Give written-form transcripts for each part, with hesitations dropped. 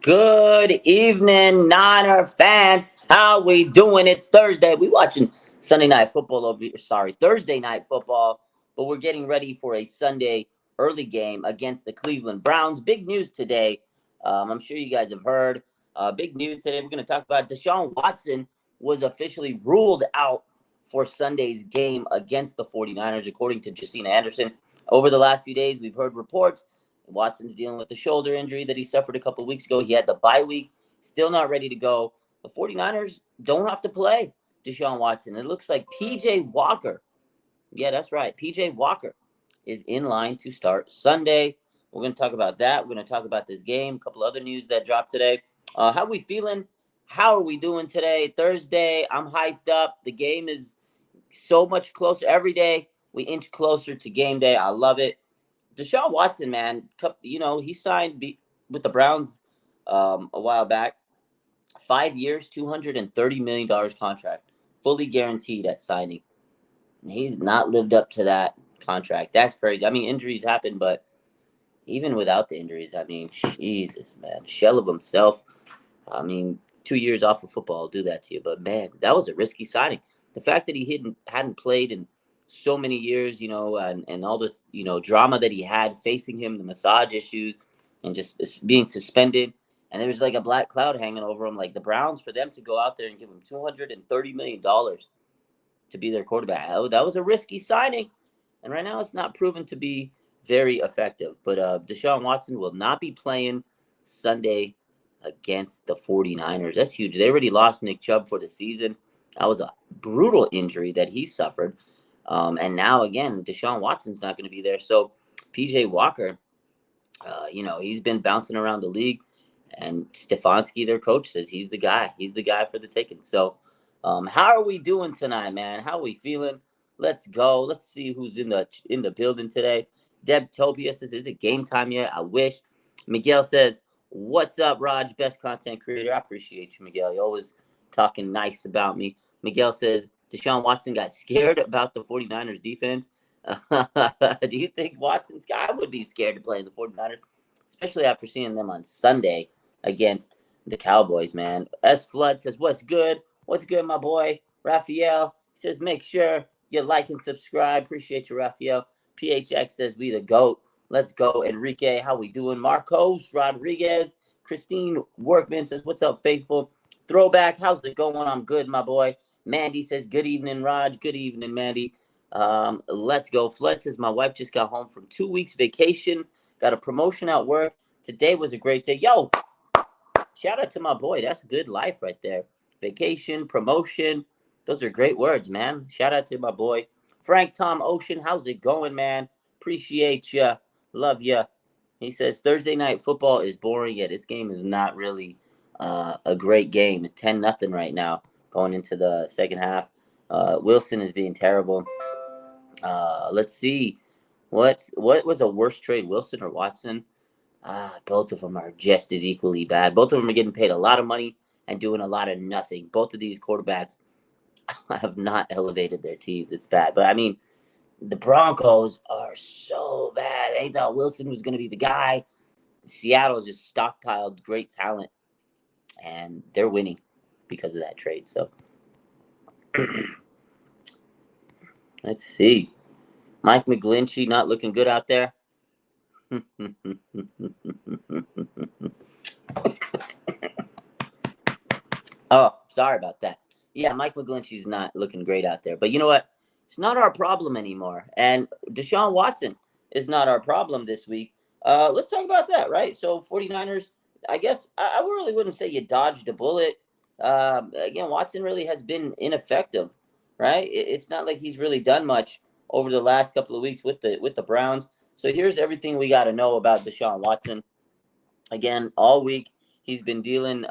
Good evening, Niner fans. How we doing? It's Thursday. We watching Sunday night football over here. Sorry, Thursday night football, but we're getting ready for a Sunday early game against the Cleveland Browns. Big news today. I'm sure you guys have heard. Big news today. We're going to talk about Deshaun Watson was officially ruled out for Sunday's game against the 49ers, according to Jacina Anderson. Over the last few days, we've heard reports Watson's dealing with the shoulder injury that he suffered a couple of weeks ago. He had the bye week, still not ready to go. The 49ers don't have to play Deshaun Watson. It looks like P.J. Walker, yeah, that's right, P.J. Walker is in line to start Sunday. We're going to talk about that. We're going to talk about this game, a couple other news that dropped today. How are we feeling? How are we doing today? Thursday, I'm hyped up. The game is so much closer. Every day, we inch closer to game day. I love it. Deshaun Watson, man, he signed with the Browns a while back. 5 years, $230 million contract, fully guaranteed at signing. And he's not lived up to that contract. That's crazy. I mean, injuries happen, but even without the injuries, I mean, Jesus, man, shell of himself. I mean, 2 years off of football will do that to you. But, man, that was a risky signing. The fact that he hadn't played in so many years, and all this, drama that he had facing him, the massage issues, and just being suspended. And there was like a black cloud hanging over him. Like the Browns, for them to go out there and give him $230 million to be their quarterback, that was a risky signing. And right now it's not proven to be very effective. But Deshaun Watson will not be playing Sunday against the 49ers. That's huge. They already lost Nick Chubb for the season. That was a brutal injury that he suffered. And now, again, Deshaun Watson's not going to be there. So P.J. Walker, he's been bouncing around the league. And Stefanski, their coach, says he's the guy. He's the guy for the taking. So how are we doing tonight, man? How are we feeling? Let's go. Let's see who's in the building today. Deb Topia says, is it game time yet? I wish. Miguel says, what's up, Raj? Best content creator. I appreciate you, Miguel. You're always talking nice about me. Miguel says, Deshaun Watson got scared about the 49ers defense. Do you think Watson's guy would be scared to play in the 49ers, especially after seeing them on Sunday against the Cowboys, man? S. Flood says, what's good? What's good, my boy? Raphael says, make sure you like and subscribe. Appreciate you, Raphael. PHX says, we the GOAT. Let's go. Enrique, how we doing? Marcos Rodriguez. Christine Workman says, what's up, faithful? Throwback, how's it going? I'm good, my boy. Mandy says, good evening, Raj. Good evening, Mandy. Let's go. Flood says, my wife just got home from 2 weeks vacation. Got a promotion at work. Today was a great day. Yo, shout out to my boy. That's good life right there. Vacation, promotion. Those are great words, man. Shout out to my boy. Frank Tom Ocean, how's it going, man? Appreciate ya. Love ya. He says, Thursday night football is boring, yet this game is not really a great game. It's 10-0 right now going into the second half. Wilson is being terrible. Let's see. What was a worse trade, Wilson or Watson? Both of them are just as equally bad. Both of them are getting paid a lot of money and doing a lot of nothing. Both of these quarterbacks have not elevated their teams. It's bad. But, I mean, the Broncos are so bad. They thought Wilson was going to be the guy. Seattle just stockpiled great talent, and they're winning because of that trade. So, let's see. Mike McGlinchey not looking good out there. Oh, sorry about that. Yeah, Mike McGlinchey's not looking great out there. But you know what? It's not our problem anymore. And Deshaun Watson is not our problem this week. Let's talk about that, right? So 49ers, I guess I really wouldn't say you dodged a bullet. Again, Watson really has been ineffective, right? It's not like he's really done much over the last couple of weeks with the Browns. So here's everything we got to know about Deshaun Watson. Again, all week he's been dealing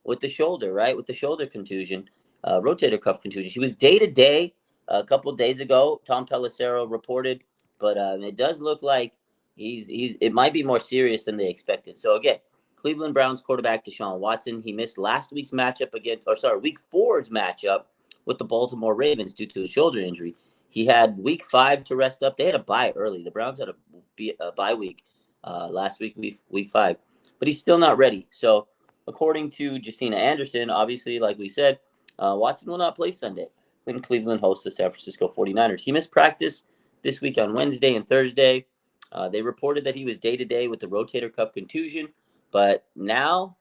with the shoulder, right? With the shoulder contusion, rotator cuff contusion. He was day-to-day a couple of days ago. Tom Pelissero reported, but it does look like it might be more serious than they expected. So again, Cleveland Browns quarterback Deshaun Watson, he missed last week's matchup week 4's matchup with the Baltimore Ravens due to a shoulder injury. He had week 5 to rest up. They had a bye early. The Browns had a bye week last week, week 5. but he's still not ready. So, according to Jacina Anderson, obviously, like we said, Watson will not play Sunday when Cleveland hosts the San Francisco 49ers. He missed practice this week on Wednesday and Thursday. They reported that he was day-to-day with the rotator cuff contusion, but now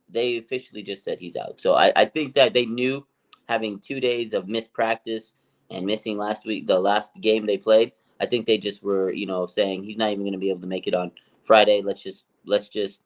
they officially just said he's out. So I think that they knew, having 2 days of missed practice and missing last week, the last game they played, I think they just were, saying he's not even going to be able to make it on Friday. Let's just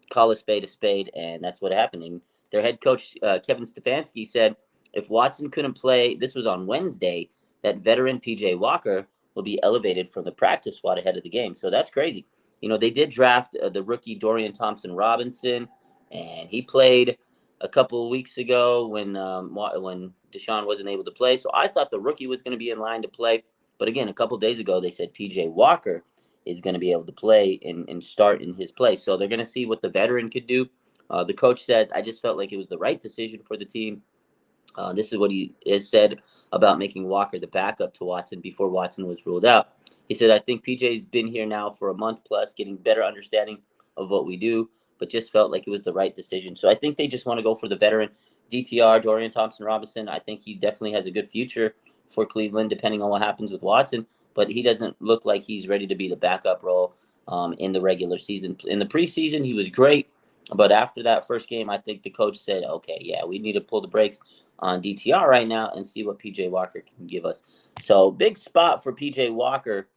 call a spade, and that's what happened. And their head coach, Kevin Stefanski, said if Watson couldn't play, this was on Wednesday, that veteran PJ Walker will be elevated from the practice squad ahead of the game. So that's crazy. They did draft the rookie Dorian Thompson-Robinson, and he played a couple of weeks ago when Deshaun wasn't able to play. So I thought the rookie was going to be in line to play. But again, a couple of days ago, they said PJ Walker is going to be able to play and start in his place. So they're going to see what the veteran could do. The coach says, I just felt like it was the right decision for the team. This is what he has said about making Walker the backup to Watson before Watson was ruled out. He said, I think PJ's been here now for a month plus, getting better understanding of what we do, but just felt like it was the right decision. So I think they just want to go for the veteran. DTR, Dorian Thompson-Robinson, I think he definitely has a good future for Cleveland, depending on what happens with Watson, but he doesn't look like he's ready to be the backup role in the regular season. In the preseason, he was great, but after that first game, I think the coach said, okay, yeah, we need to pull the brakes on DTR right now and see what PJ Walker can give us. So big spot for PJ Walker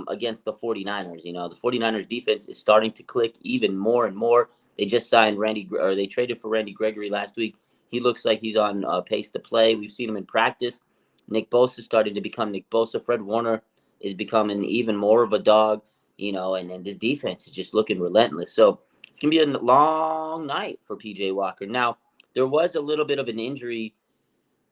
against the 49ers. The 49ers defense is starting to click even more and more. They just signed they traded for Randy Gregory last week. He looks like he's on pace to play. We've seen him in practice. Nick Bosa is starting to become Nick Bosa. Fred Warner is becoming even more of a dog, and this defense is just looking relentless. So it's going to be a long night for PJ Walker. Now, there was a little bit of an injury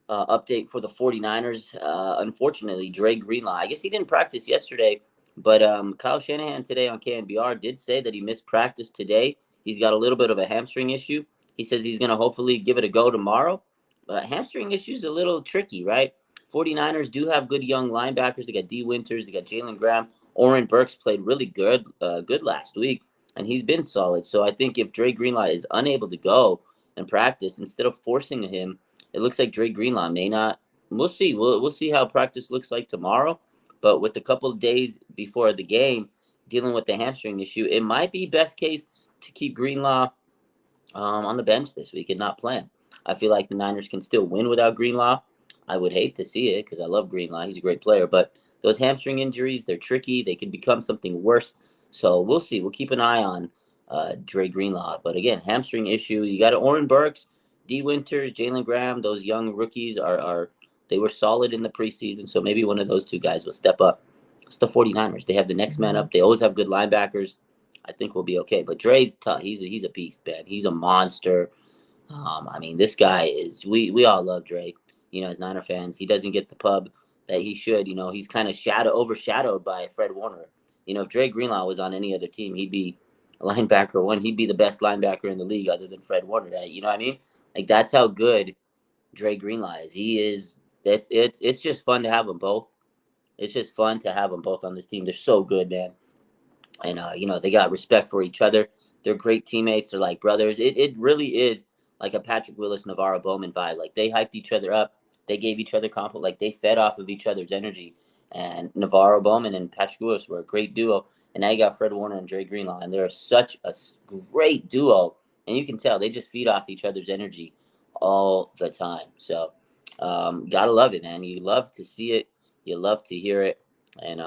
update for the 49ers. Unfortunately, Dre Greenlaw, I guess he didn't practice yesterday, but Kyle Shanahan today on KNBR did say that he missed practice today. He's got a little bit of a hamstring issue. He says he's going to hopefully give it a go tomorrow. But hamstring issue is a little tricky, right? 49ers do have good young linebackers. They got D. Winters. They got Jalen Graham. Oren Burks played really good last week, and he's been solid. So I think if Dre Greenlaw is unable to go and practice, instead of forcing him, it looks like Dre Greenlaw may not. We'll see. We'll see how practice looks like tomorrow. But with a couple of days before the game, dealing with the hamstring issue, it might be best case to keep Greenlaw on the bench this week and not play him. I feel like the Niners can still win without Greenlaw. I would hate to see it because I love Greenlaw. He's a great player. But those hamstring injuries, they're tricky. They can become something worse. So we'll see. We'll keep an eye on Dre Greenlaw. But again, hamstring issue. You got Oren Burks, D. Winters, Jalen Graham. Those young rookies they were solid in the preseason. So maybe one of those two guys will step up. It's the 49ers. They have the next man up. They always have good linebackers. I think we'll be okay. But Dre's tough. He's a beast, man. He's a monster. This guy is. We all love Dre. As Niner fans, he doesn't get the pub that he should. He's kind of overshadowed by Fred Warner. If Dre Greenlaw was on any other team, he'd be a linebacker one. He'd be the best linebacker in the league, other than Fred Warner. You know what I mean? Like, that's how good Dre Greenlaw is. He is. It's just fun to have them both. It's just fun to have them both on this team. They're so good, man. And they got respect for each other. They're great teammates. They're like brothers. It really is like a Patrick Willis, Navarro Bowman vibe. Like, they hyped each other up. They gave each other compliment. Like, they fed off of each other's energy. And Navarro Bowman and Patrick Willis were a great duo. And now you got Fred Warner and Dre Greenlaw, and they're such a great duo. And you can tell they just feed off each other's energy all the time. So, gotta love it, man. You love to see it. You love to hear it. And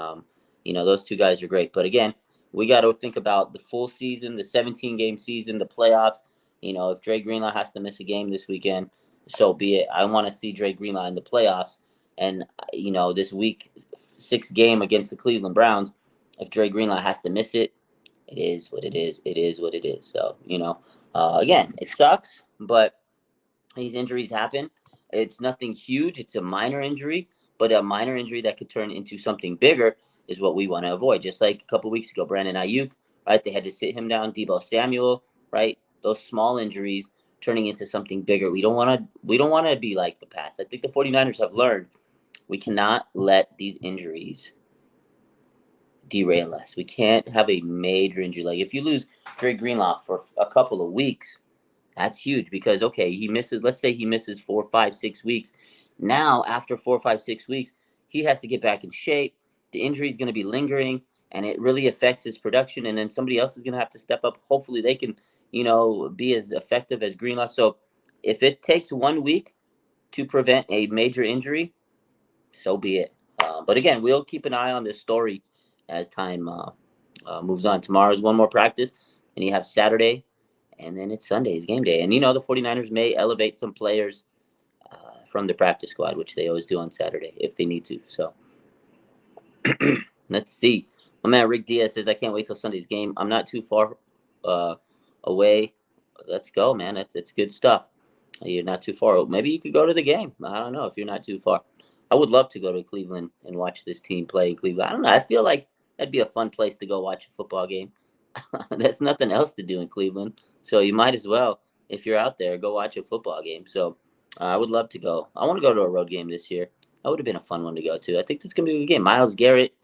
those two guys are great. But again, we got to think about the full season, the 17-game season, the playoffs. If Dre Greenlaw has to miss a game this weekend, so be it. I want to see Dre Greenlaw in the playoffs. And, this week 6 game against the Cleveland Browns, if Dre Greenlaw has to miss it, it is what it is. It is what it is. So, again, it sucks, but these injuries happen. It's nothing huge. It's a minor injury, but a minor injury that could turn into something bigger is what we want to avoid. Just like a couple weeks ago, Brandon Ayuk, right? They had to sit him down. Deebo Samuel, right? Those small injuries turning into something bigger. We don't want to be like the past. I think the 49ers have learned we cannot let these injuries derail us. We can't have a major injury. Like if you lose Dre Greenlaw for a couple of weeks, that's huge because okay, he misses. Let's say he misses 4, 5, 6 weeks. Now after 4, 5, 6 weeks, he has to get back in shape. The injury is going to be lingering, and it really affects his production. And then somebody else is going to have to step up. Hopefully, they can, be as effective as Greenlaw. So, if it takes 1 week to prevent a major injury, so be it. But again, we'll keep an eye on this story as time moves on. Tomorrow's one more practice, and you have Saturday, and then it's Sunday's game day. And the 49ers may elevate some players from the practice squad, which they always do on Saturday if they need to. So let's see. My man Rick Diaz says, I can't wait till Sunday's game. I'm not too far away. Let's go, man. That's good stuff. You're not too far. Maybe you could go to the game. I don't know if you're not too far. I would love to go to Cleveland and watch this team play in Cleveland. I don't know. I feel like that'd be a fun place to go watch a football game. There's nothing else to do in Cleveland. So you might as well, if you're out there, go watch a football game. So I would love to go. I want to go to a road game this year. That would have been a fun one to go to. I think this is going to be a good game. Myles Garrett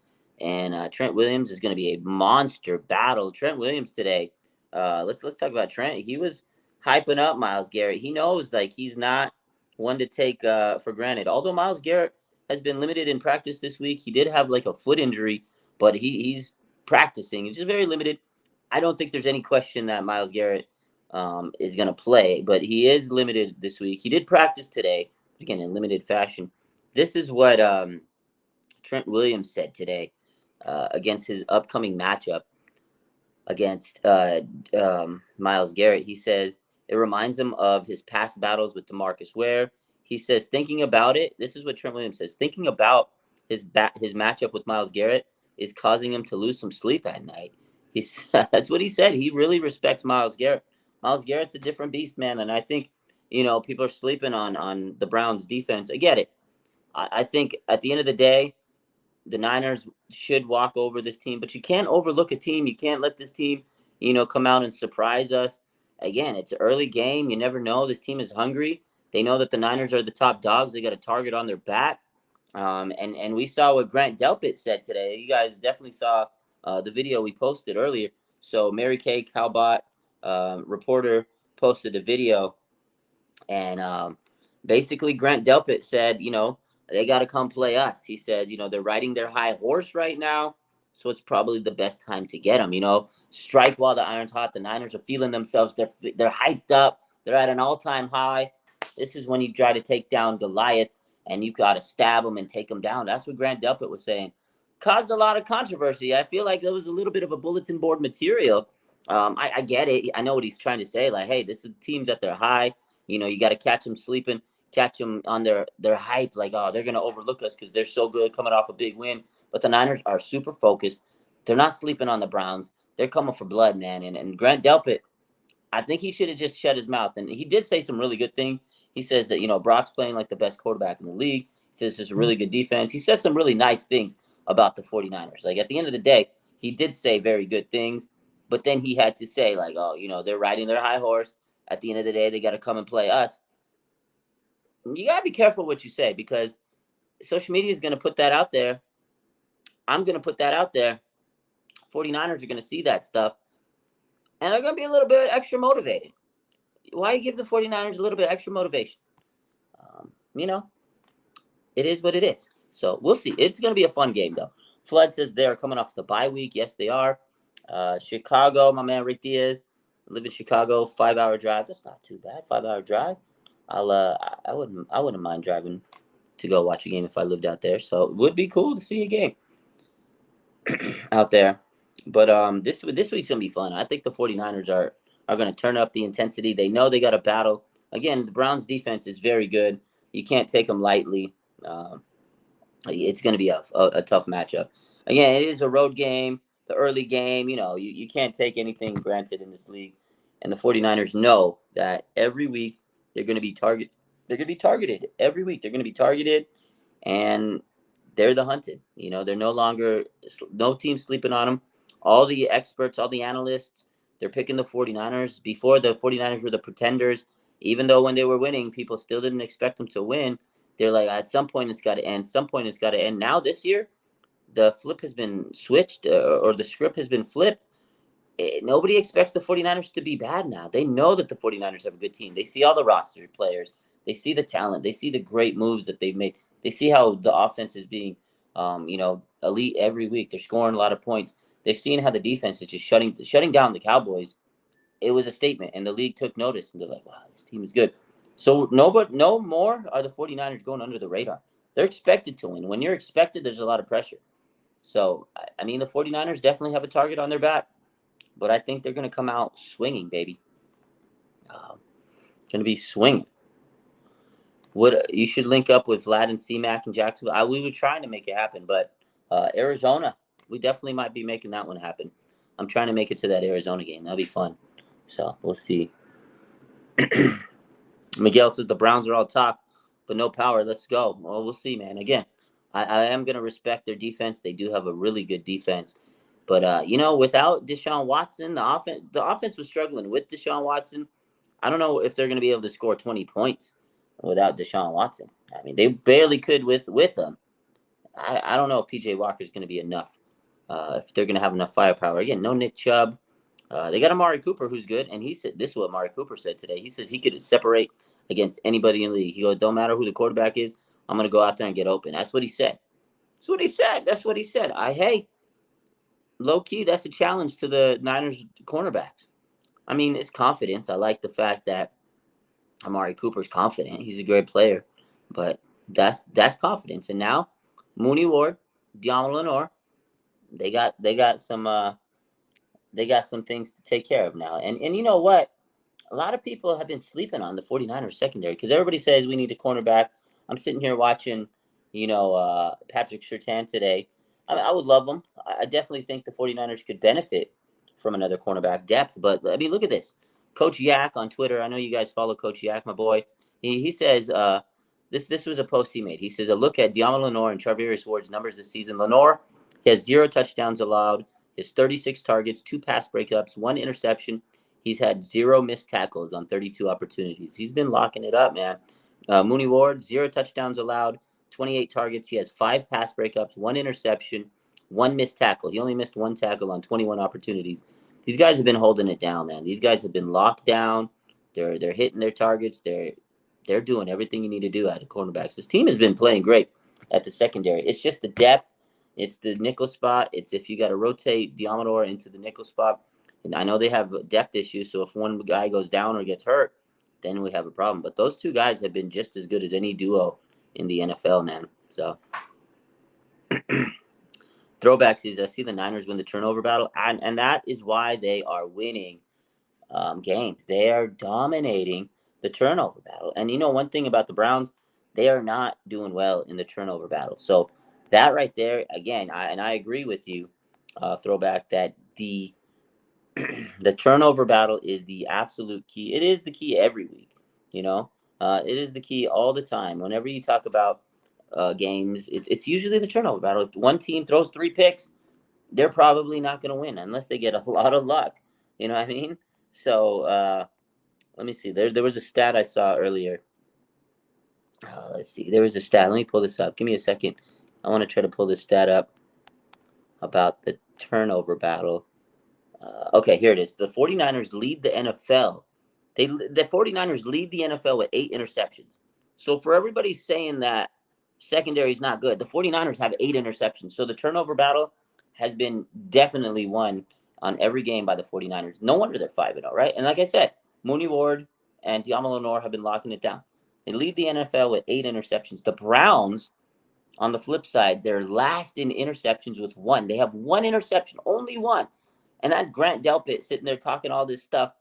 and Trent Williams is going to be a monster battle. Trent Williams today. Let's talk about Trent. He was hyping up Myles Garrett. He knows like he's not one to take for granted. Although Myles Garrett has been limited in practice this week, he did have like a foot injury, but he's practicing. He's just very limited. I don't think there's any question that Myles Garrett is going to play, but he is limited this week. He did practice today, again, in limited fashion. This is what Trent Williams said today against his upcoming matchup against Myles Garrett. He says it reminds him of his past battles with DeMarcus Ware. He says, thinking about it, this is what Trent Williams says, thinking about his matchup with Myles Garrett is causing him to lose some sleep at night. That's what he said. He really respects Myles Garrett. Myles Garrett's a different beast, man. And I think, people are sleeping on the Browns defense. I get it. I think at the end of the day, the Niners should walk over this team, but you can't overlook a team. You can't let this team, come out and surprise us. Again, it's an early game. You never know. This team is hungry. They know that the Niners are the top dogs. They got a target on their back. And we saw what Grant Delpit said today. You guys definitely saw the video we posted earlier. So Mary Kay Calbot, reporter, posted a video. And basically Grant Delpit said, they got to come play us. He says, they're riding their high horse right now. So it's probably the best time to get them, strike while the iron's hot. The Niners are feeling themselves. They're hyped up. They're at an all-time high. This is when you try to take down Goliath and you got to stab him and take him down. That's what Grant Delpit was saying. Caused a lot of controversy. I feel like there was a little bit of a bulletin board material. I get it. I know what he's trying to say. Like, hey, this is teams at their high. You got to catch them sleeping, catch them on their hype. Like, oh, they're going to overlook us because they're so good coming off a big win. But the Niners are super focused. They're not sleeping on the Browns. They're coming for blood, man. And Grant Delpit, I think he should have just shut his mouth. And he did say some really good things. He says that, Brock's playing like the best quarterback in the league. He says there's a really good defense. He said some really nice things about the 49ers. Like, at the end of the day, he did say very good things. But then he had to say, like, oh, they're riding their high horse. At the end of the day, they got to come and play us. You got to be careful what you say because social media is going to put that out there. I'm going to put that out there. 49ers are going to see that stuff. And they're going to be a little bit extra motivated. Why give the 49ers a little bit extra motivation? It is what it is. So we'll see. It's going to be a fun game, though. Flood says they're coming off the bye week. Yes, they are. Chicago, my man Rick Diaz. I live in Chicago, 5-hour drive. That's not too bad. 5-hour drive. I wouldn't mind driving to go watch a game if I lived out there. So it would be cool to see a game out there. But this week's gonna be fun. I think the 49ers are gonna turn up the intensity. They know they got a battle. Again, the Browns defense is very good. You can't take them lightly. It's gonna be a tough matchup. Again, it is a road game. The early game, you can't take anything granted in this league. And the 49ers know that every week they're going to be targeted. They're going to be targeted every week. They're going to be targeted, and they're the hunted. They're no team sleeping on them. All the experts, all the analysts, they're picking the 49ers. Before, the 49ers were the pretenders. Even though when they were winning, people still didn't expect them to win. They're like, at some point it's got to end. Some point it's got to end. Now this year, the flip has been switched, or the script has been flipped. Nobody expects the 49ers to be bad now. They know that the 49ers have a good team. They see all the roster players. They see the talent. They see the great moves that they've made. They see how the offense is being, elite every week. They're scoring a lot of points. They've seen how the defense is just shutting down the Cowboys. It was a statement, and the league took notice, and they're like, wow, this team is good. So no more are the 49ers going under the radar. They're expected to win. When you're expected, there's a lot of pressure. So, I mean, the 49ers definitely have a target on their back, but I think they're going to come out swinging, baby. Going to be swinging. You should link up with Vlad and C-Mac and Jacksonville. We were trying to make it happen, but Arizona, we definitely might be making that one happen. I'm trying to make it to that Arizona game. That'll be fun. So we'll see. Miguel says the Browns are all talk, but no power. Let's go. Well, we'll see, man. Again, I am going to respect their defense. They do have a really good defense. But, without Deshaun Watson, the offense was struggling with Deshaun Watson. I don't know if they're going to be able to score 20 points without Deshaun Watson. I mean, they barely could with them. I don't know if P.J. Walker is going to be enough, if they're going to have enough firepower. Again, no Nick Chubb. They got Amari Cooper, who's good, and he said this is what Amari Cooper said today. He says he could separate against anybody in the league. He goes, don't matter who the quarterback is, I'm going to go out there and get open. That's what he said. That's what he said. Hey, low-key, that's a challenge to the Niners cornerbacks. I mean, it's confidence. I like the fact that Amari Cooper's confident. He's a great player, but that's confidence. And now, Mooney Ward, Dion Lenore, they got some things to take care of now. And you know what? A lot of people have been sleeping on the 49ers secondary because everybody says we need a cornerback. I'm sitting here watching, Patrick Surtain today. I would love him. I definitely think the 49ers could benefit from another cornerback depth. But, I mean, look at this. Coach Yak on Twitter. I know you guys follow Coach Yak, my boy. He says this was a post he made. He says, a look at Dion Lenore and Charvarius Ward's numbers this season. Lenore has 0 touchdowns allowed. His 36 targets, 2 pass breakups, 1 interception. He's had 0 missed tackles on 32 opportunities. He's been locking it up, man. Mooney Ward, 0 touchdowns allowed, 28 targets. He has 5 pass breakups, 1 interception, 1 missed tackle. He only missed 1 tackle on 21 opportunities. These guys have been holding it down, man. These guys have been locked down. They're hitting their targets. They're doing everything you need to do at the cornerbacks. This team has been playing great at the secondary. It's just the depth. It's the nickel spot. It's if you got to rotate Diamador into the nickel spot. And I know they have depth issues, so if one guy goes down or gets hurt, then we have a problem. But those 2 guys have been just as good as any duo in the NFL, man. So throwback season, I see the Niners win the turnover battle, and that is why they are winning games. They are dominating the turnover battle. And one thing about the Browns, they are not doing well in the turnover battle. So that right there, again, I agree with you, throwback, that the turnover battle is the absolute key. It is the key every week, it is the key all the time. Whenever you talk about games, it's usually the turnover battle. If one team throws 3 picks, they're probably not going to win unless they get a lot of luck. You know what I mean? So let me see. There was a stat I saw earlier. Let's see. There was a stat. Let me pull this up. Give me a second. I want to try to pull this stat up about the turnover battle. Okay, here it is. The 49ers lead the NFL. The 49ers lead the NFL with 8 interceptions. So for everybody saying that secondary is not good, the 49ers have 8 interceptions. So the turnover battle has been definitely won on every game by the 49ers. No wonder they're 5-0, right? And like I said, Mooney Ward and Dion Lenore have been locking it down. They lead the NFL with 8 interceptions. The Browns, on the flip side, they're last in interceptions with 1. They have 1 interception, only 1. And that Grant Delpit sitting there talking all this stuff,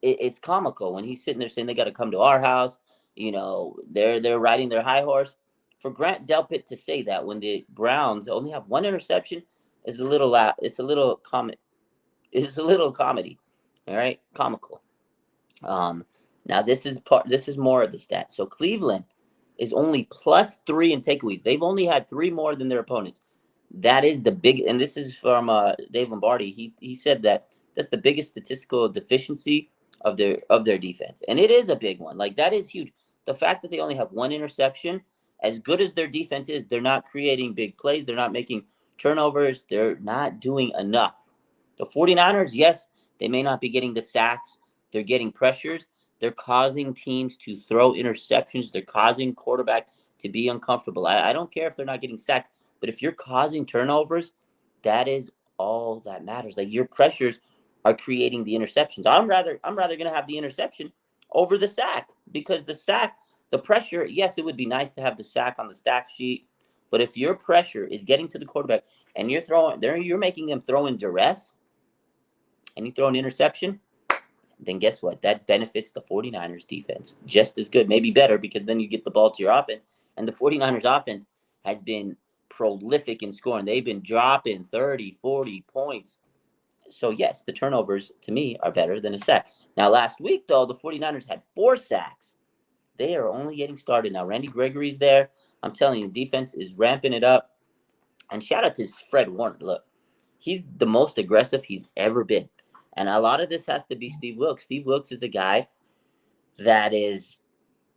it's comical when he's sitting there saying they got to come to our house. They're riding their high horse. For Grant Delpit to say that when the Browns only have 1 interception is a little comedy. All right, comical. Now this is more of the stats. So Cleveland is only +3 in takeaways. They've only had 3 more than their opponents. That is the big, and this is from Dave Lombardi. He said that's the biggest statistical deficiency of their defense, and it is a big one. Like, that is huge. The fact that they only have 1 interception, as good as their defense is, they're not creating big plays. They're not making Turnovers, they're not doing enough. The 49ers, yes, they may not be getting the sacks. They're getting pressures. They're causing teams to throw interceptions. They're causing quarterback to be uncomfortable. I don't care if they're not getting sacks, but if you're causing turnovers, that is all that matters. Like your pressures are creating the interceptions. I'm rather gonna have the interception over the sack because the pressure, yes, it would be nice to have the sack on the stack sheet, but if your pressure is getting to the quarterback and you're making them throw in duress and you throw an interception, then guess what? That benefits the 49ers defense just as good, maybe better, because then you get the ball to your offense. And the 49ers offense has been prolific in scoring. They've been dropping 30, 40 points. So, yes, the turnovers to me are better than a sack. Now, last week, though, the 49ers had 4 sacks. They are only getting started. Now, Randy Gregory's there. I'm telling you, defense is ramping it up. And shout out to Fred Warner. Look, he's the most aggressive he's ever been. And a lot of this has to be Steve Wilks. Steve Wilks is a guy that is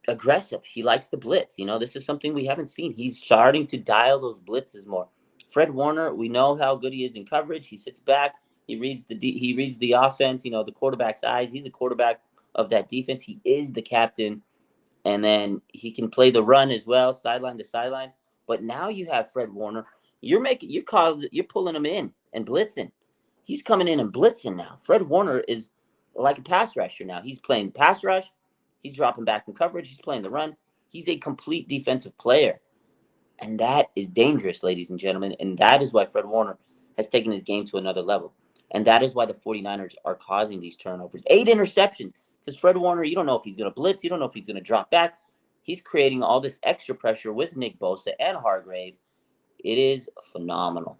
aggressive. He likes the blitz. This is something we haven't seen. He's starting to dial those blitzes more. Fred Warner, we know how good he is in coverage. He sits back. He reads the offense. The quarterback's eyes. He's a quarterback of that defense. He is the captain, and then he can play the run as well, sideline to sideline. But now you have Fred Warner. You're pulling him in and blitzing. He's coming in and blitzing now. Fred Warner is like a pass rusher now. He's playing pass rush. He's dropping back in coverage. He's playing the run. He's a complete defensive player. And that is dangerous, ladies and gentlemen. And that is why Fred Warner has taken his game to another level. And that is why the 49ers are causing these turnovers. 8 interceptions. Because Fred Warner, you don't know if he's going to blitz. You don't know if he's going to drop back. He's creating all this extra pressure with Nick Bosa and Hargrave. It is phenomenal.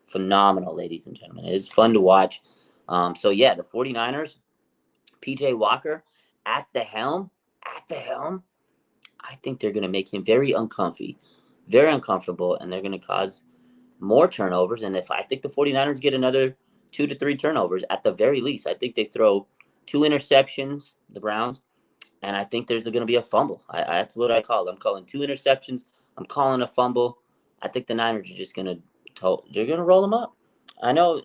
Phenomenal, ladies and gentlemen. It is fun to watch. So, yeah, the 49ers, P.J. Walker at the helm, I think they're going to make him very uncomfortable, and they're going to cause more turnovers. And I think the 49ers get another 2 to 3 turnovers at the very least. I think they throw 2 interceptions, the Browns, and I think there's going to be a fumble. That's what I call it. I'm calling 2 interceptions. I'm calling a fumble. I think the Niners are just going to roll them up. I know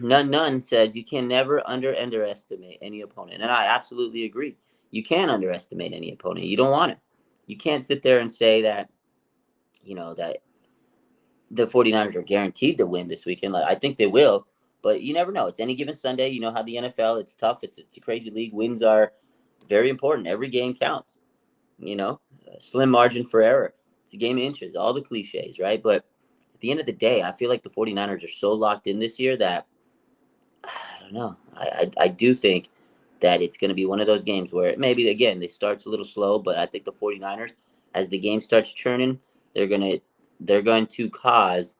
None says you can never underestimate any opponent. And I absolutely agree. You can't underestimate any opponent. You don't want to. You can't sit there and say that, that the 49ers are guaranteed to win this weekend. Like, I think they will, but you never know. It's any given Sunday. You know how the NFL, it's tough. It's a crazy league. Wins are very important. Every game counts. Slim margin for error. It's a game of inches, all the cliches, right? But at the end of the day, I feel like the 49ers are so locked in this year that I don't know. I do think that it's going to be one of those games where maybe, again, they starts a little slow, but I think the 49ers, as the game starts churning, they're going to cause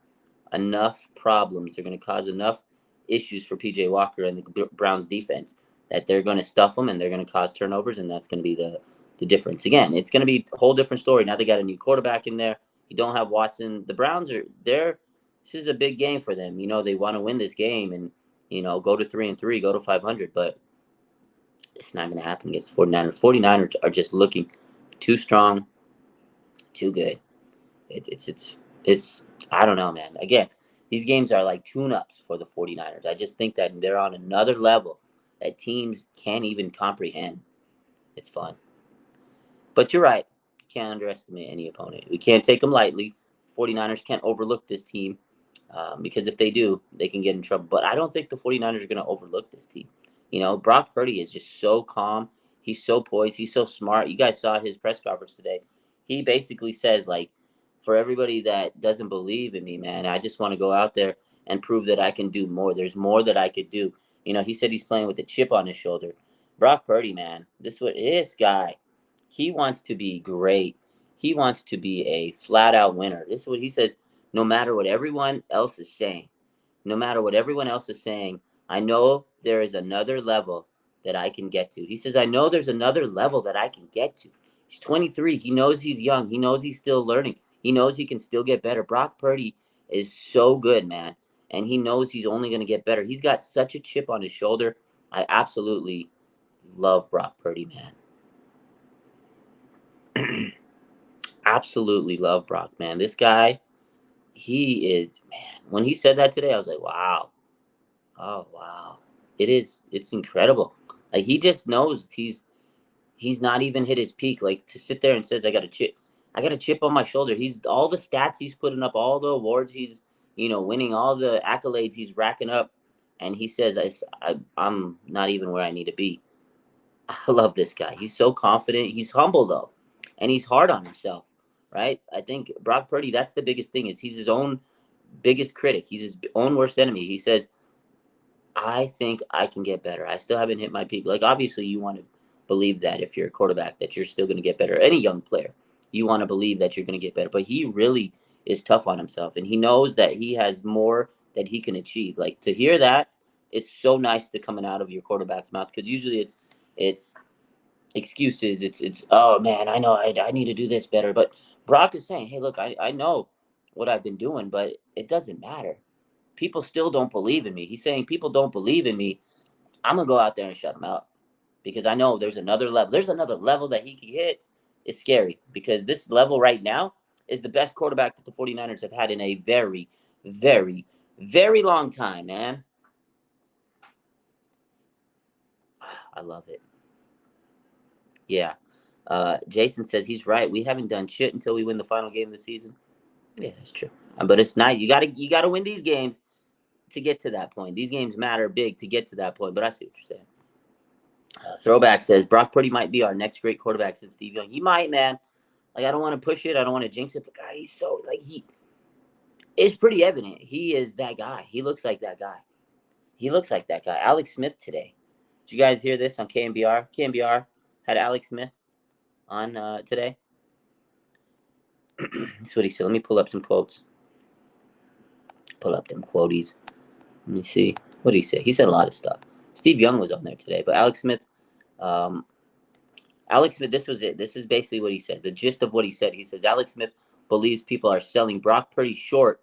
enough problems. They're going to cause enough issues for P.J. Walker and the Browns defense that they're going to stuff them and they're going to cause turnovers, and that's going to be the difference. Again, it's going to be a whole different story. Now they got a new quarterback in there. You don't have Watson. The Browns this is a big game for them. They want to win this game and, go to 3-3, go to 500, but it's not going to happen against the 49ers. 49ers are just looking too strong, too good. It's I don't know, man. Again, these games are like tune-ups for the 49ers. I just think that they're on another level that teams can't even comprehend. It's fun. But you're right. You can't underestimate any opponent. We can't take them lightly. 49ers can't overlook this team because if they do, they can get in trouble. But I don't think the 49ers are going to overlook this team. Brock Purdy is just so calm. He's so poised. He's so smart. You guys saw his press conference today. He basically says, like, for everybody that doesn't believe in me, man, I just want to go out there and prove that I can do more. There's more that I could do. He said he's playing with a chip on his shoulder. Brock Purdy, man, this guy, he wants to be great. He wants to be a flat-out winner. This is what he says, no matter what everyone else is saying. No matter what everyone else is saying, I know there is another level that I can get to. He says, I know there's another level that I can get to. He's 23. He knows he's young. He knows he's still learning. He knows he can still get better. Brock Purdy is so good, man. And he knows he's only going to get better. He's got such a chip on his shoulder. I absolutely love Brock Purdy, man. absolutely love Brock, man. This guy, he is, man. When he said that today, I was like, wow. Oh, wow. It's incredible. Like, he just knows he's not even hit his peak. Like, to sit there and says, I got a chip on my shoulder. He's all the stats he's putting up, all the awards he's, winning, all the accolades he's racking up. And he says, I'm not even where I need to be. I love this guy. He's so confident. He's humble though, and he's hard on himself, right? I think Brock Purdy. That's the biggest thing, is he's his own biggest critic. He's his own worst enemy. He says, "I think I can get better. I still haven't hit my peak." Like, obviously, you want to believe that if you're a quarterback, that you're still going to get better. Any young player, you want to believe that you're going to get better. But he really is tough on himself, and he knows that he has more that he can achieve. Like, to hear that, it's so nice to coming out of your quarterback's mouth, because usually it's excuses. It's oh man, I know I need to do this better. But Brock is saying, hey, look, I know what I've been doing, but it doesn't matter. People still don't believe in me. He's saying people don't believe in me. I'm gonna go out there and shut them out, because I know there's another level. There's another level that he can hit. It's scary, because this level right now is the best quarterback that the 49ers have had in a very, very, very long time, man. I love it. Yeah. Jason says he's right. We haven't done shit until we win the final game of the season. Yeah, that's true. But it's nice. You gotta win these games to get to that point. These games matter big to get to that point. But I see what you're saying. Throwback says Brock Purdy might be our next great quarterback since Steve Young. He might, man. Like, I don't want to push it. I don't want to jinx it. But guy, he's so like he. It's pretty evident. He is that guy. He looks like that guy. He looks like that guy. Alex Smith today. Did you guys hear this on KNBR? KNBR had Alex Smith on today. That's what he said. Let me pull up some quotes. Pull up them quoties. Let me see. What did he say? He said a lot of stuff. Steve Young was on there today, but Alex Smith, this was it. This is basically what he said. The gist of what he said. He says Alex Smith believes people are selling Brock Purdy short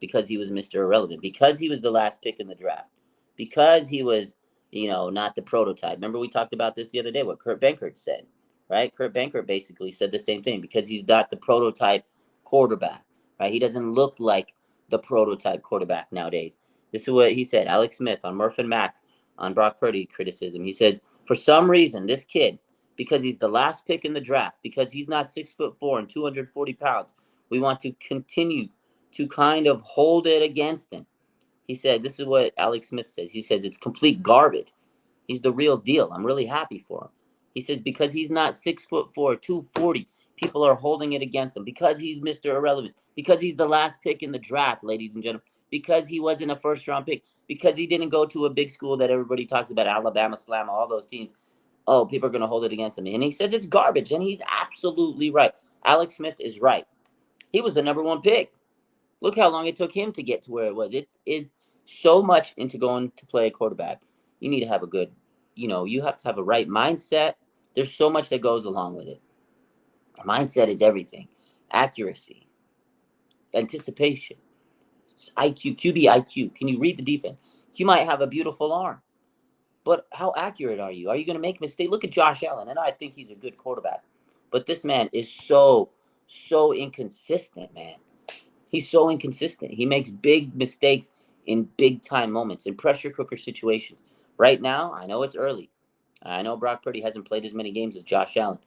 because he was Mr. Irrelevant, because he was the last pick in the draft, because he was, not the prototype. Remember, we talked about this the other day, what Kurt Benkert said, right? Kurt Benkert basically said the same thing, because he's not the prototype quarterback, right? He doesn't look like the prototype quarterback nowadays. This is what he said. Alex Smith on Murph and Mack on Brock Purdy criticism. He says, for some reason, this kid, because he's the last pick in the draft, because he's not 6'4" and 240 pounds, we want to continue to kind of hold it against him. He said, this is what Alex Smith says. He says, it's complete garbage. He's the real deal. I'm really happy for him. He says, because he's not 6'4", 240, people are holding it against him. Because he's Mr. Irrelevant. Because he's the last pick in the draft, ladies and gentlemen. Because he wasn't a first-round pick. Because he didn't go to a big school that everybody talks about, Alabama, Slam, all those teams. Oh, people are going to hold it against him. And he says it's garbage, and he's absolutely right. Alex Smith is right. He was the number one pick. Look how long it took him to get to where it was. It is so much into going to play a quarterback. You need to have a good, you have to have a right mindset. There's so much that goes along with it. Mindset is everything. Accuracy, anticipation, IQ, QB IQ. Can you read the defense? You might have a beautiful arm, but how accurate are you? Are you going to make mistakes? Look at Josh Allen, and I think he's a good quarterback, but this man is so inconsistent, man. He's so inconsistent. He makes big mistakes in big-time moments, in pressure cooker situations. Right now, I know it's early. I know Brock Purdy hasn't played as many games as Josh Allen.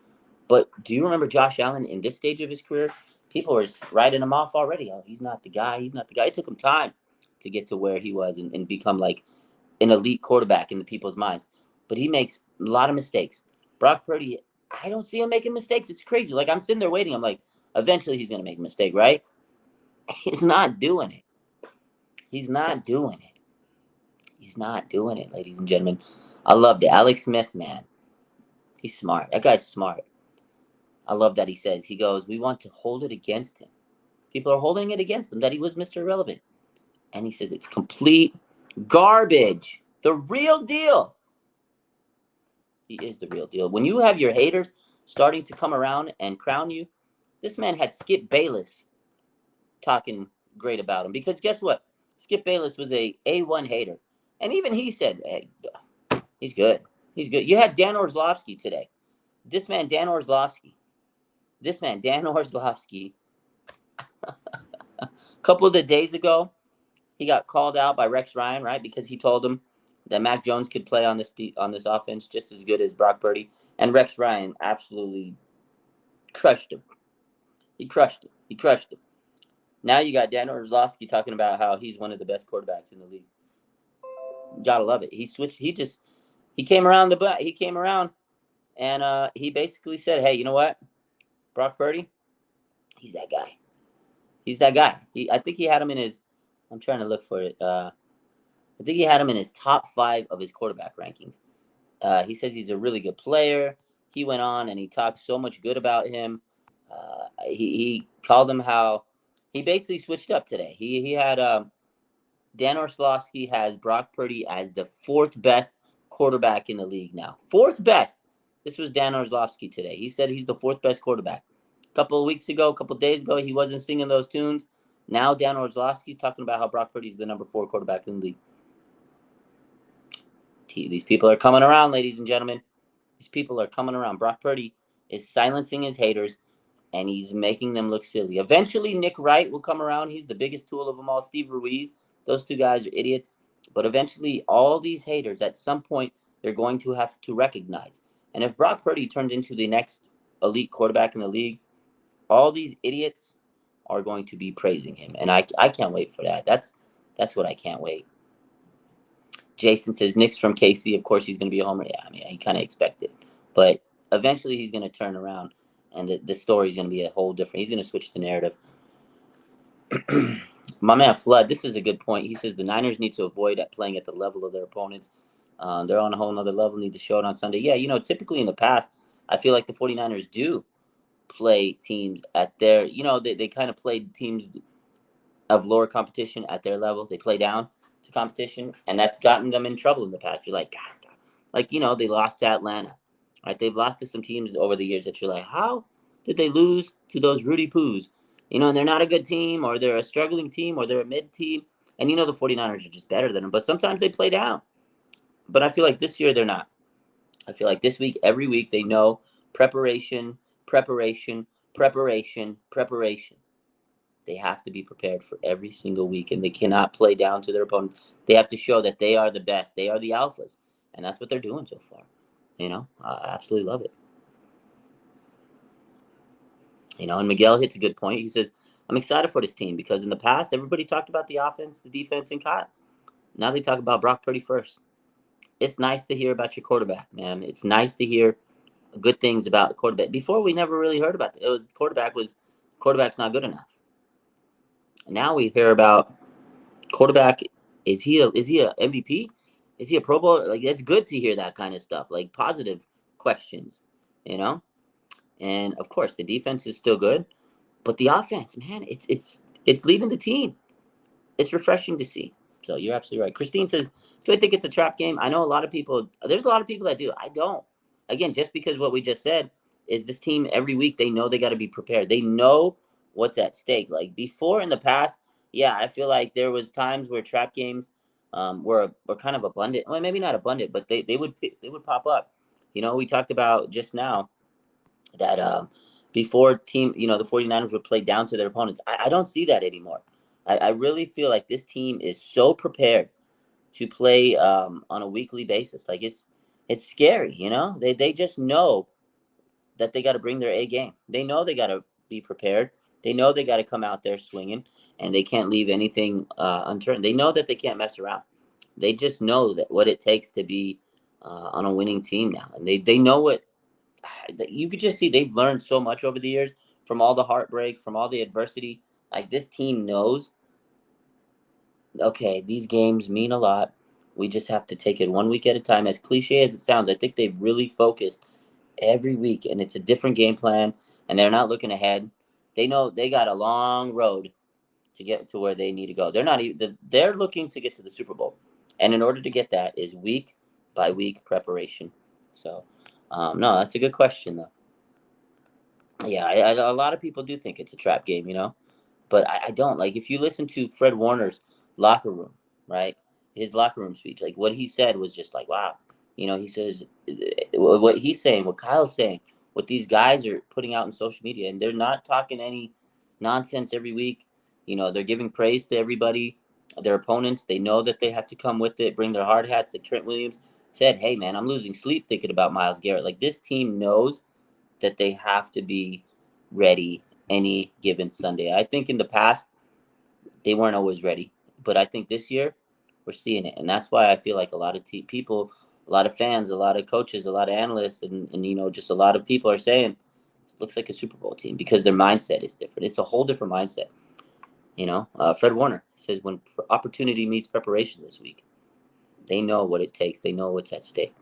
But do you remember Josh Allen in this stage of his career? People were writing him off already. Oh, he's not the guy. He's not the guy. It took him time to get to where he was and become like an elite quarterback in the people's minds. But he makes a lot of mistakes. Brock Purdy, I don't see him making mistakes. It's crazy. Like, I'm sitting there waiting. I'm like, eventually he's going to make a mistake, right? He's not doing it. He's not doing it. He's not doing it, ladies and gentlemen. I loved it. Alex Smith, man. He's smart. That guy's smart. I love that he says, he goes, we want to hold it against him. People are holding it against him that he was Mr. Irrelevant. And he says it's complete garbage. The real deal. He is the real deal. When you have your haters starting to come around and crown you, this man had Skip Bayless talking great about him. Because guess what? Skip Bayless was a A1 hater. And even he said, hey, he's good. He's good. You had Dan Orlovsky today. This man, Dan Orlovsky, This man, Dan Orlovsky, a couple of the days ago, he got called out by Rex Ryan, right? Because he told him that Mac Jones could play on this offense just as good as Brock Purdy. And Rex Ryan absolutely crushed him. He crushed him. He crushed him. Now you got Dan Orlovsky talking about how he's one of the best quarterbacks in the league. You gotta love it. He switched. He came around He came around and he basically said, "Hey, you know what? Brock Purdy, he's that guy. He's that guy." I think he had him in his. I'm trying to look for it. I think he had him in his top 5 of his quarterback rankings. He says he's a really good player. He went on and he talked so much good about him. He called him how he basically switched up today. He had Dan Orlovsky has Brock Purdy as the 4th best quarterback in the league now. 4th best. This was Dan Orlovsky today. He said he's the 4th best quarterback. A couple of weeks ago, a couple of days ago, he wasn't singing those tunes. Now Dan Orlovsky's talking about how Brock Purdy's the number 4 quarterback in the league. These people are coming around, ladies and gentlemen. These people are coming around. Brock Purdy is silencing his haters, and he's making them look silly. Eventually, Nick Wright will come around. He's the biggest tool of them all. Steve Ruiz. Those 2 guys are idiots. But eventually, all these haters, at some point, they're going to have to recognize. And if Brock Purdy turns into the next elite quarterback in the league, all these idiots are going to be praising him. And I can't wait for that. That's what I can't wait. Jason says, Nick's from KC. Of course, he's going to be a homer. Yeah, I mean, I kind of expect it. But eventually, he's going to turn around, and the story's going to be a whole different. He's going to switch the narrative. My man Flood, this is a good point. He says the Niners need to avoid playing at the level of their opponents. They're on a whole nother level, need to show it on Sunday. Yeah, typically in the past, I feel like the 49ers do play teams at their, they kind of played teams of lower competition at their level. They play down to competition, and that's gotten them in trouble in the past. You're like, God. Like, they lost to Atlanta, right? They've lost to some teams over the years that you're like, how did they lose to those Rudy Poos? And they're not a good team, or they're a struggling team, or they're a mid team. And the 49ers are just better than them. But sometimes they play down. But I feel like this year they're not. I feel like this week, every week, they know preparation. They have to be prepared for every single week, and they cannot play down to their opponents. They have to show that they are the best. They are the alphas, and that's what they're doing so far. I absolutely love it. And Miguel hits a good point. He says, I'm excited for this team because in the past, everybody talked about the offense, the defense, and Kyle. Now they talk about Brock Purdy first. It's nice to hear about your quarterback, man. It's nice to hear good things about the quarterback. Before, we never really heard about it. Quarterback's not good enough. And now we hear about quarterback. Is he a MVP? Is he a Pro Bowl? Like, it's good to hear that kind of stuff, like positive questions, And of course, the defense is still good, but the offense, man, it's leading the team. It's refreshing to see. So you're absolutely right. Christine says, do I think it's a trap game? I know there's a lot of people that do. I don't. Again, just because what we just said is this team every week, they know they got to be prepared. They know what's at stake. Like before in the past, yeah, I feel like there was times where trap games were kind of abundant. Well, maybe not abundant, but they would pop up. We talked about just now that before the 49ers would play down to their opponents. I don't see that anymore. I really feel like this team is so prepared to play on a weekly basis. Like it's scary, They just know that they got to bring their A game. They know they got to be prepared. They know they got to come out there swinging, and they can't leave anything unturned. They know that they can't mess around. They just know that what it takes to be on a winning team now, and they know what. You could just see they've learned so much over the years from all the heartbreak, from all the adversity. Like this team knows, okay, these games mean a lot. We just have to take it one week at a time. As cliche as it sounds, I think they've really focused every week, and it's a different game plan, and they're not looking ahead. They know they got a long road to get to where they need to go. They're looking to get to the Super Bowl, and in order to get that is week by week preparation. So, no, that's a good question though. Yeah, a lot of people do think it's a trap game, but I don't. Like if you listen to Fred Warner's locker room, right? His locker room speech, like what he said was just like, wow. He says what he's saying, what Kyle's saying, what these guys are putting out in social media, and they're not talking any nonsense every week. They're giving praise to everybody, their opponents. They know that they have to come with it, bring their hard hats. That Trent Williams said, "Hey, man, I'm losing sleep thinking about Myles Garrett." Like, this team knows that they have to be ready any given Sunday. I think in the past they weren't always ready, but I think this year we're seeing it, and that's why I feel like a lot of people, a lot of fans, a lot of coaches, a lot of analysts, and just a lot of people are saying it looks like a Super Bowl team because their mindset is different. It's a whole different mindset. Fred Warner says when opportunity meets preparation this week, they know what it takes. They know what's at stake,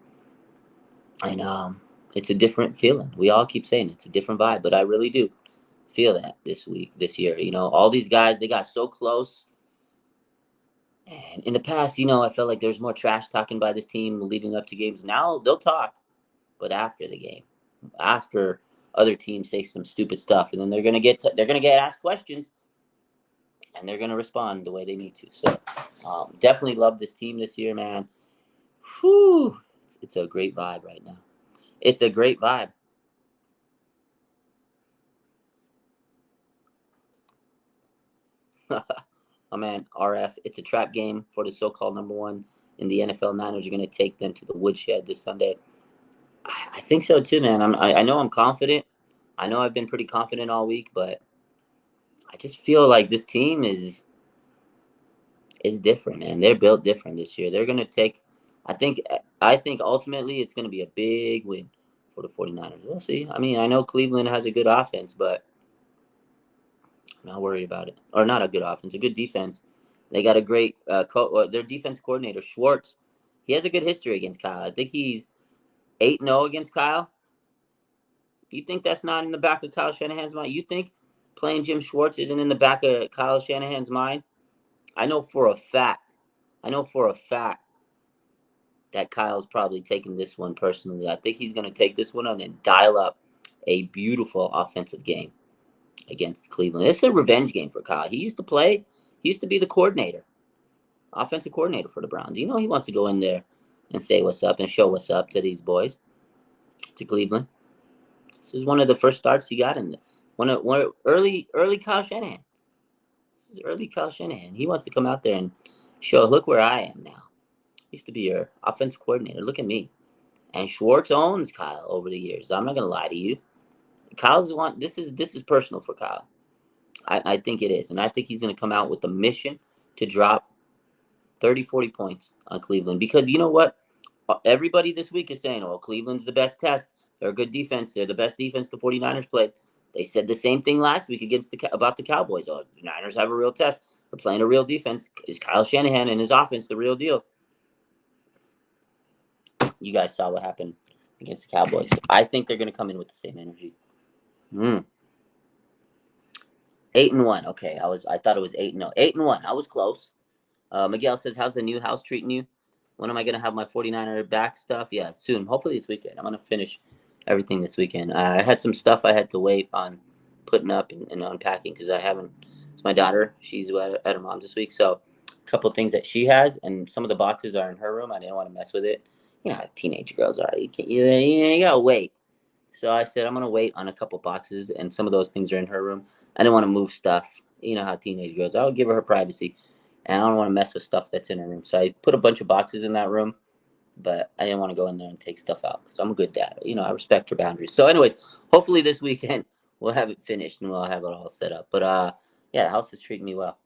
and it's a different feeling. We all keep saying it's a different vibe, but I really do feel that this year. All these guys, they got so close. And in the past, I felt like there's more trash talking by this team leading up to games. Now they'll talk, but after the game, after other teams say some stupid stuff, and then they're gonna get asked questions, and they're gonna respond the way they need to. So, definitely love this team this year, man. Whew, it's a great vibe right now. It's a great vibe. Oh man, RF, it's a trap game for the so-called number one in the NFL. Niners are going to take them to the woodshed this Sunday. I think so too, man. I know I'm confident. I know I've been pretty confident all week, but I just feel like this team is different, man. They're built different this year. They're going to take. I think ultimately it's going to be a big win for the 49ers. We'll see. I mean, I know Cleveland has a good offense, but I'm not worried about it. Or not a good offense, a good defense. They got a great their defense coordinator, Schwartz. He has a good history against Kyle. I think he's 8-0 against Kyle. You think that's not in the back of Kyle Shanahan's mind? You think playing Jim Schwartz isn't in the back of Kyle Shanahan's mind? I know for a fact that Kyle's probably taking this one personally. I think he's going to take this one on and dial up a beautiful offensive game against Cleveland. It's a revenge game for Kyle. He used to be the coordinator, offensive coordinator for the Browns. He wants to go in there and say what's up and show what's up to these boys, to Cleveland. This is one of the first starts he got in there. One of early Kyle Shanahan. This is early Kyle Shanahan. He wants to come out there and show, look where I am now. I used to be your offensive coordinator. Look at me. And Schwartz owns Kyle over the years. I'm not gonna lie to you. Kyle's the one. This is personal for Kyle. I think it is, and I think he's gonna come out with a mission to drop 30, 40 points on Cleveland, because you know what? Everybody this week is saying, oh, Cleveland's the best test. They're a good defense. They're the best defense the 49ers played. They said the same thing last week about the Cowboys. Oh, the Niners have a real test. They're playing a real defense. Is Kyle Shanahan and his offense the real deal? You guys saw what happened against the Cowboys. I think they're going to come in with the same energy. 8-1. Okay, I thought it was 8-0. 8-1. I was close. Miguel says, how's the new house treating you? When am I going to have my 49er back stuff? Yeah, soon. Hopefully this weekend. I'm going to finish everything this weekend. I had some stuff I had to wait on putting up and unpacking because I haven't. It's my daughter. She's at her mom's this week. So a couple things that she has, and some of the boxes are in her room. I didn't want to mess with it. You know how teenage girls are. You got to wait. So I said, I'm going to wait on a couple boxes, and some of those things are in her room. I didn't want to move stuff. You know how teenage girls. I would give her privacy. And I don't want to mess with stuff that's in her room. So I put a bunch of boxes in that room, but I didn't want to go in there and take stuff out because I'm a good dad. I respect her boundaries. So anyways, hopefully this weekend we'll have it finished and we'll have it all set up. But yeah, the house is treating me well.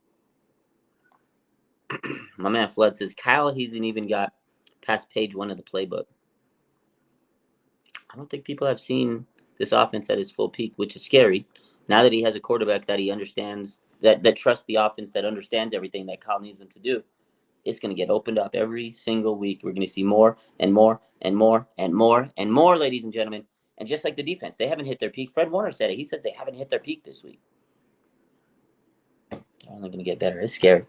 My man Flood says, Kyle hasn't even got past page 1 of the playbook. I don't think people have seen this offense at its full peak, which is scary. Now that he has a quarterback that he understands, that trusts the offense, that understands everything that Kyle needs him to do, it's going to get opened up every single week. We're going to see more and more and more and more and more, ladies and gentlemen. And just like the defense, they haven't hit their peak. Fred Warner said it. He said they haven't hit their peak this week. They're only going to get better. It's scary.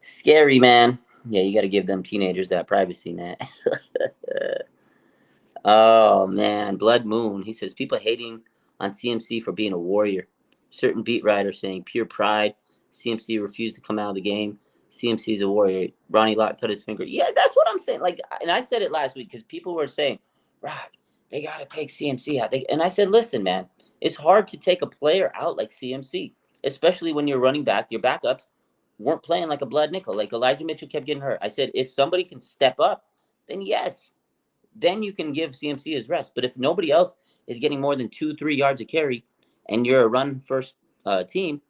Scary, man. Yeah, you got to give them teenagers that privacy, man. Oh, man. Blood Moon. He says, people hating on CMC for being a warrior. Certain beat writers saying pure pride. CMC refused to come out of the game CMC's a warrior. Ronnie Lott cut his finger. Yeah, that's what I'm saying. Like, and I said it last week because people were saying, Rod, they got to take CMC out. And I said, listen, man, it's hard to take a player out like CMC, especially when you're running back. Your backups weren't playing like a blood nickel. Like Elijah Mitchell kept getting hurt. I said, if somebody can step up, then yes, then you can give CMC his rest. But if nobody else is getting more than 2-3 yards a carry and you're a run first team,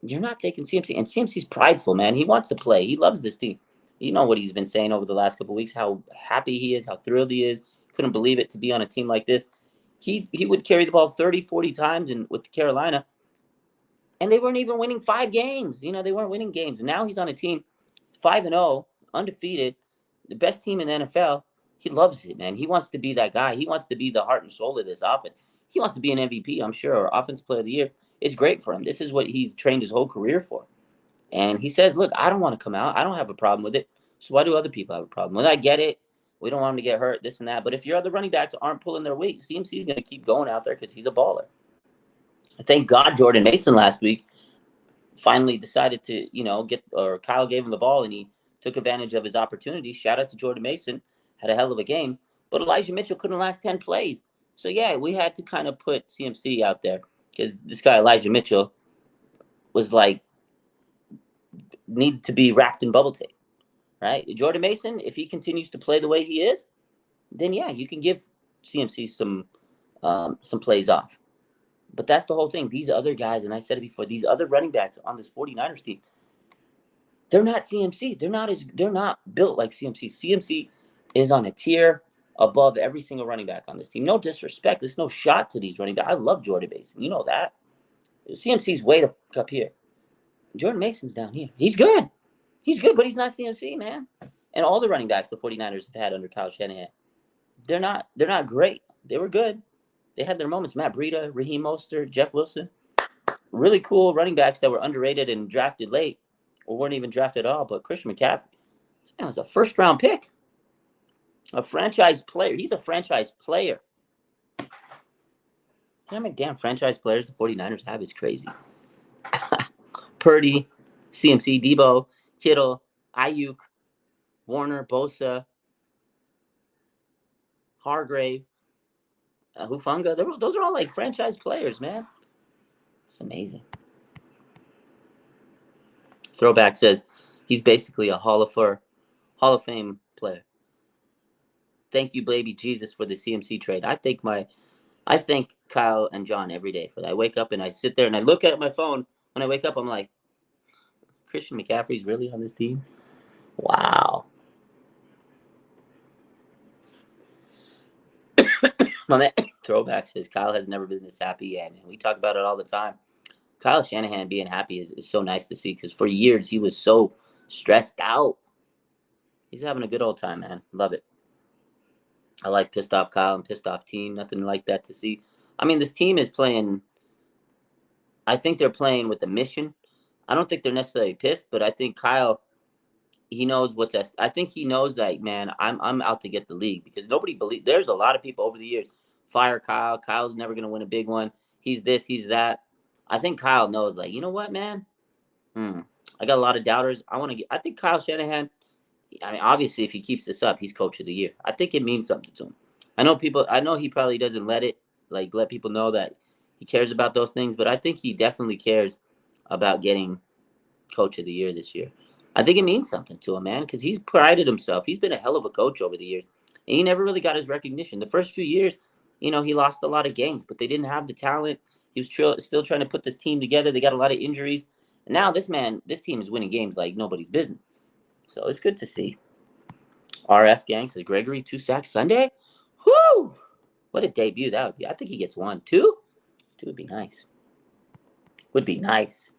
you're not taking CMC. And CMC's prideful, man. He wants to play. He loves this team. You know what he's been saying over the last couple of weeks, how happy he is, how thrilled he is. Couldn't believe it to be on a team like this. He would carry the ball 30, 40 times with Carolina, and they weren't even winning 5 games. You know, they weren't winning games. And now he's on a team 5-0, undefeated, the best team in the NFL. He loves it, man. He wants to be that guy. He wants to be the heart and soul of this offense. He wants to be an MVP, I'm sure, or Offensive Player of the Year. It's great for him. This is what he's trained his whole career for. And he says, look, I don't want to come out. I don't have a problem with it. So why do other people have a problem? Well, I get it. We don't want him to get hurt, this and that. But if your other running backs aren't pulling their weight, CMC is going to keep going out there because he's a baller. Thank God Jordan Mason last week finally decided to, Kyle gave him the ball and he took advantage of his opportunity. Shout out to Jordan Mason. Had a hell of a game. But Elijah Mitchell couldn't last 10 plays. So, yeah, we had to kind of put CMC out there because this guy, Elijah Mitchell, was like, needed to be wrapped in bubble tape, right? Jordan Mason, if he continues to play the way he is, then, yeah, you can give CMC some plays off. But that's the whole thing. These other guys, and I said it before, these other running backs on this 49ers team, they're not CMC. They're not built like CMC. CMC is on a tier above every single running back on this team. No disrespect. There's no shot to these running backs. I love Jordan Mason. You know that. CMC's way up here. Jordan Mason's down here. He's good. He's good, but he's not CMC, man. And all the running backs the 49ers have had under Kyle Shanahan, they're not great. They were good. They had their moments. Matt Breida, Raheem Mostert, Jeff Wilson. Really cool running backs that were underrated and drafted late or weren't even drafted at all. But Christian McCaffrey, this man was a first-round pick. A franchise player. He's a franchise player. How many damn franchise players the 49ers have? It's crazy. Purdy, CMC, Debo, Kittle, Ayuk, Warner, Bosa, Hargrave, Hufanga. Those are all like franchise players, man. It's amazing. Throwback says he's basically a Hall of Fame player. Thank you, baby Jesus, for the CMC trade. I thank Kyle and John every day for that. I wake up and I sit there and I look at my phone. When I wake up, I'm like, Christian McCaffrey's really on this team? Wow. My man, Throwback says Kyle has never been this happy. Yeah, man. We talk about it all the time. Kyle Shanahan being happy is so nice to see because for years he was so stressed out. He's having a good old time, man. Love it. I like pissed off Kyle and pissed off team. Nothing like that to see. I mean, this team is playing. I think they're playing with a mission. I don't think they're necessarily pissed, but I think Kyle, he knows what's. I think he knows that, man, I'm out to get the league because nobody believes. There's a lot of people over the years fire Kyle. Kyle's never gonna win a big one. He's this. He's that. I think Kyle knows, like, you know what, man? I got a lot of doubters. I think Kyle Shanahan. I mean, obviously, if he keeps this up, he's coach of the year. I think it means something to him. I know he probably doesn't let people know that he cares about those things, but I think he definitely cares about getting coach of the year this year. I think it means something to him, man, because he's prided himself. He's been a hell of a coach over the years, and he never really got his recognition. The first few years, he lost a lot of games, but they didn't have the talent. He was still trying to put this team together. They got a lot of injuries. And now this team is winning games like nobody's business. So it's good to see. RF Gang says, Gregory, 2 sacks Sunday? Whoo! What a debut that would be. I think he gets 1. 2? 2 would be nice. Would be nice.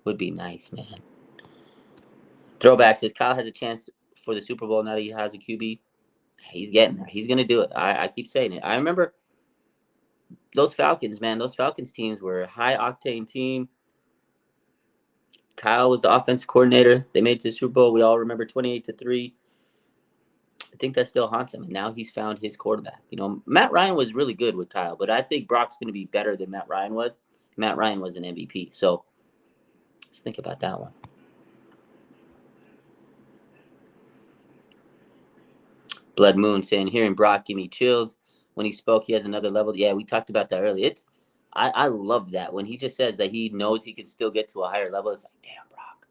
Would be nice, man. Throwback says, Kyle has a chance for the Super Bowl now that he has a QB. He's getting there. He's going to do it. I keep saying it. I remember those Falcons, man. Those Falcons teams were a high-octane team. Kyle was the offensive coordinator. They made it to the Super Bowl. We all remember 28-3. I think that still haunts him. And now he's found his quarterback. Matt Ryan was really good with Kyle, but I think Brock's going to be better than Matt Ryan was. Matt Ryan was an MVP. So Just think about that one. Blood Moon saying, hearing Brock give me chills. When he spoke, he has another level. Yeah, we talked about that earlier. I love that. When he just says that he knows he can still get to a higher level, it's like, damn, Brock.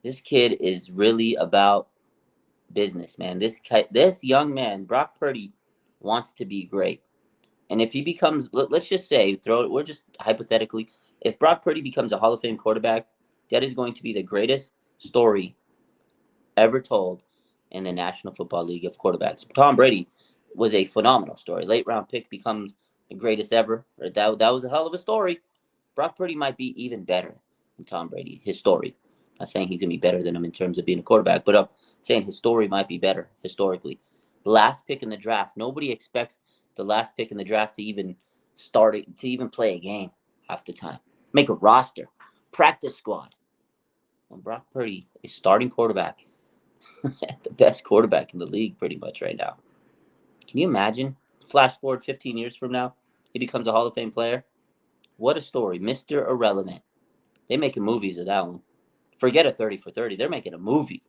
This kid is really about business, man. This young man, Brock Purdy, wants to be great. And if he becomes, let's just say, we're just hypothetically, if Brock Purdy becomes a Hall of Fame quarterback, that is going to be the greatest story ever told in the National Football League of quarterbacks. Tom Brady was a phenomenal story. Late round pick becomes the greatest ever. That was a hell of a story. Brock Purdy might be even better than Tom Brady. His story. I'm not saying he's going to be better than him in terms of being a quarterback, but I'm saying his story might be better historically. Last pick in the draft. Nobody expects the last pick in the draft to even to even play a game half the time. Make a roster. Practice squad. When Brock Purdy is starting quarterback, the best quarterback in the league pretty much right now. Can you imagine? Flash forward 15 years from now, he becomes a Hall of Fame player. What a story. Mr. Irrelevant. They're making movies of that one. Forget a 30 for 30. They're making a movie.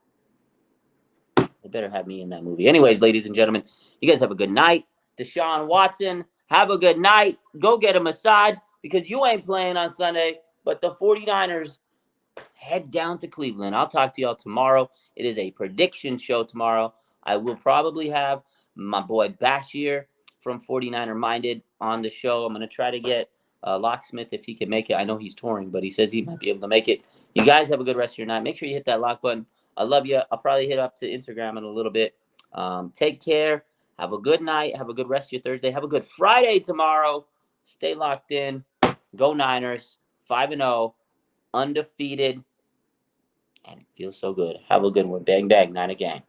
They better have me in that movie. Anyways, ladies and gentlemen, you guys have a good night. Deshaun Watson, have a good night. Go get a massage because you ain't playing on Sunday, but the 49ers head down to Cleveland. I'll talk to y'all tomorrow. It is a prediction show tomorrow. I will probably have my boy Bashir from 49er Minded on the show. I'm going to try to get Locksmith if he can make it. I know he's touring, but he says he might be able to make it. You guys have a good rest of your night. Make sure you hit that lock button. I love you. I'll probably hit up to Instagram in a little bit. Take care. Have a good night. Have a good rest of your Thursday. Have a good Friday tomorrow. Stay locked in. Go Niners. 5-0. Undefeated. And it feels so good. Have a good one. Bang, bang. Niner gang.